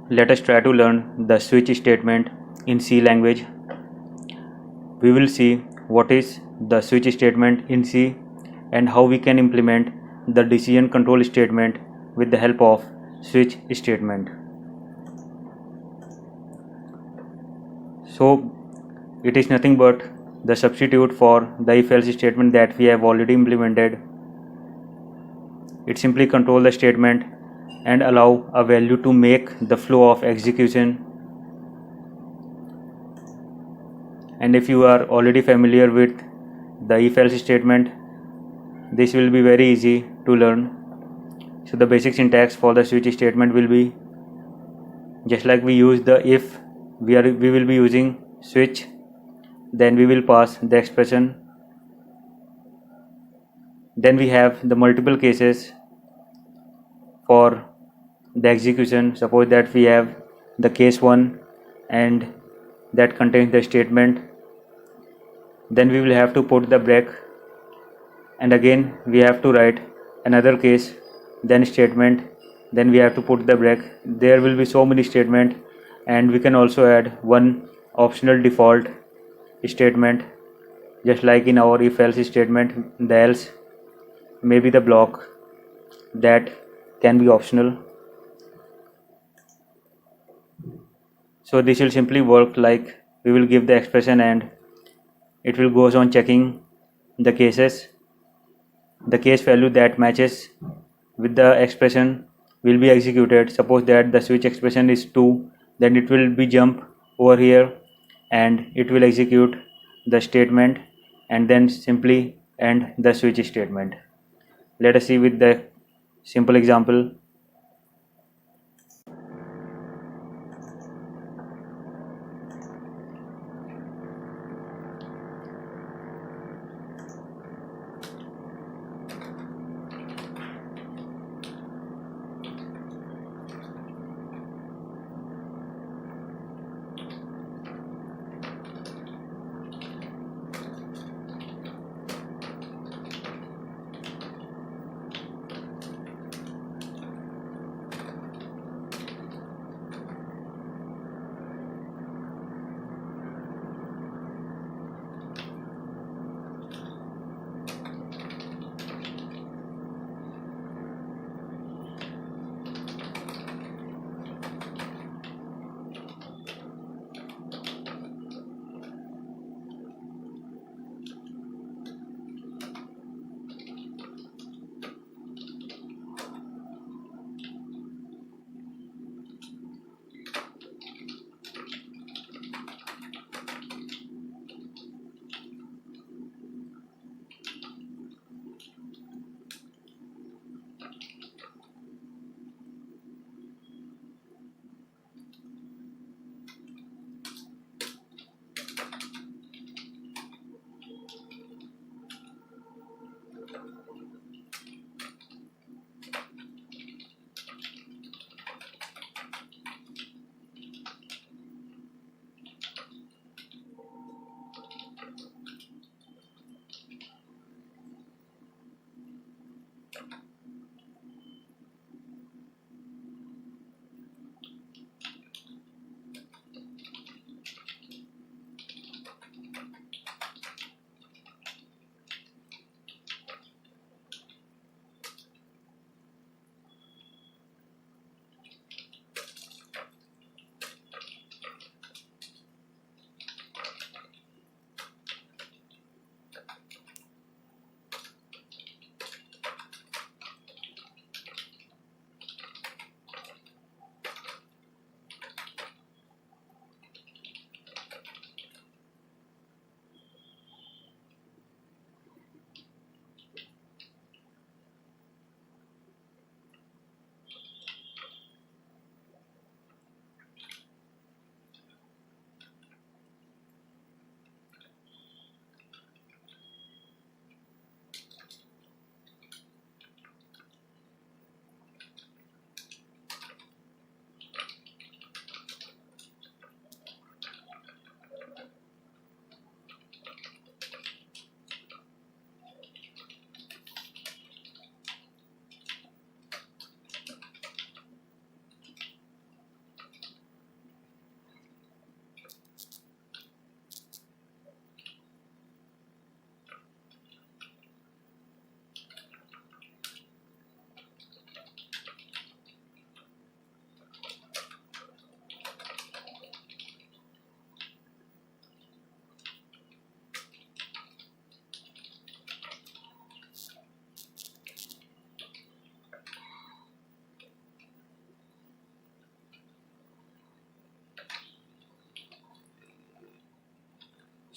let us try to learn the switch statement in C language. We will see what is the switch statement in C and how we can implement the decision control statement with the help of switch statement. So it is nothing but the substitute for the if-else statement that we have already implemented. It simply controls the statement and allow a value to make the flow of execution. And if you are already familiar with the if-else statement, this will be very easy to learn. So the basic syntax for the switch statement will be just like we use the if, we will be using switch, then we will pass the expression. Then we have the multiple cases for the execution. Suppose that we have the case 1 and that contains the statement, then we will have to put the break, and again we have to write another case, then statement, then we have to put the break. There will be so many statements, and we can also add one optional default statement, just like in our if else statement, the else may be the block that can be optional. So this will simply work like we will give the expression and it will goes on checking the cases. The case value that matches with the expression will be executed. Suppose that the switch expression is 2, then it will be jump over here and it will execute the statement and then simply end the switch statement. Let us see with the simple example.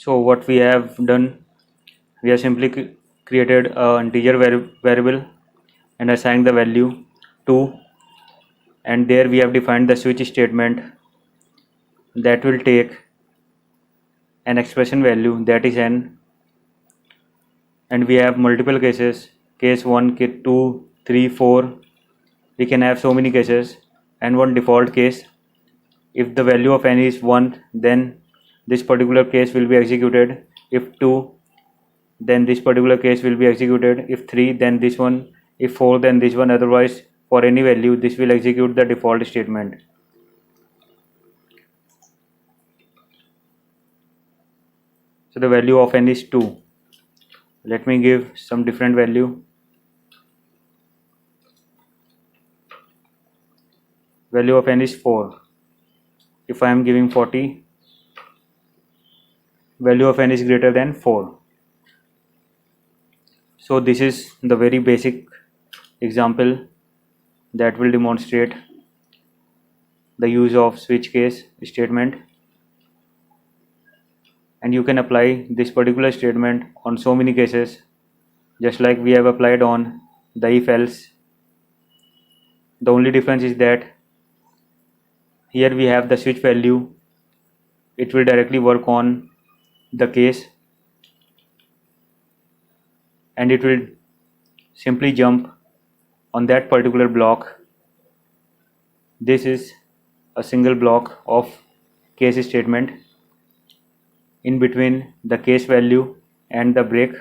So what we have done, we have simply created an integer variable and assigned the value 2, and there we have defined the switch statement that will take an expression value that is n, and we have multiple cases, case 1, case 2, 3, 4. We can have so many cases, and one default case. If the value of n is 1, then this particular case will be executed. If 2, then this particular case will be executed. If 3, then this one. If 4, then this one. Otherwise, for any value, this will execute the default statement. So the value of n is 2. Let me give some different value. Value of n is 4. If I am giving 40, value of n is greater than 4. So this is the very basic example that will demonstrate the use of switch case statement, and you can apply this particular statement on so many cases, just like we have applied on the if else. The only difference is that here we have the switch value. It will directly work on the case, and it will simply jump on that particular block. This is a single block of case statement. In between the case value and the break,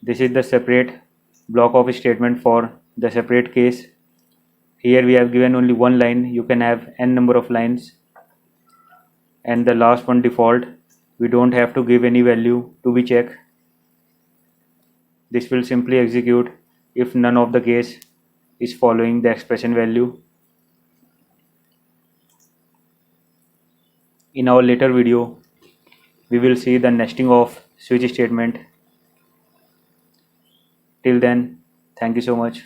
this is the separate block of statement for the separate case. Here we have given only one line. You can have n number of lines, and the last one default. We don't have to give any value to be checked. This will simply execute if none of the case is following the expression value. In our later video, we will see the nesting of switch statement. Till then, thank you so much.